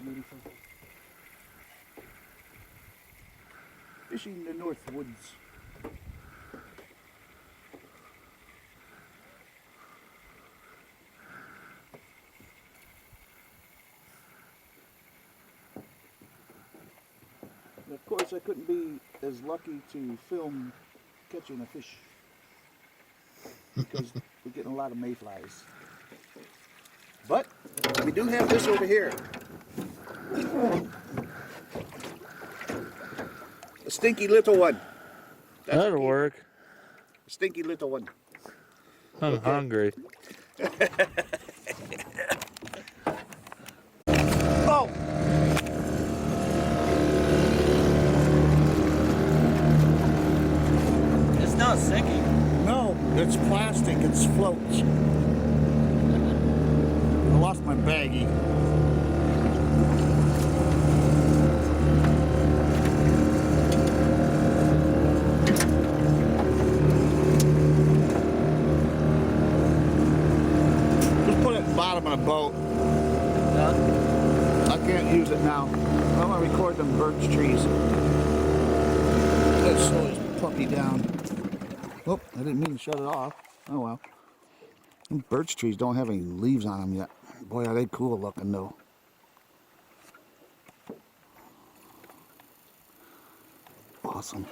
beautiful. Fishing the North Woods. And of course, I couldn't be as lucky to film catching a fish because we're getting a lot of mayflies. But we do have this over here. A stinky little one. That's That'll work. a stinky little one. I'm hungry. Oh! It's not sinking. No, it's plastic. It's floats. I lost my baggie. Just put it at the bottom of the boat. I can't use it now. I want to record them birch trees. Let's slow this puppy down. Oh, I didn't mean to shut it off. Oh well. Them birch trees don't have any leaves on them yet. Boy, are they cool looking though. Awesome.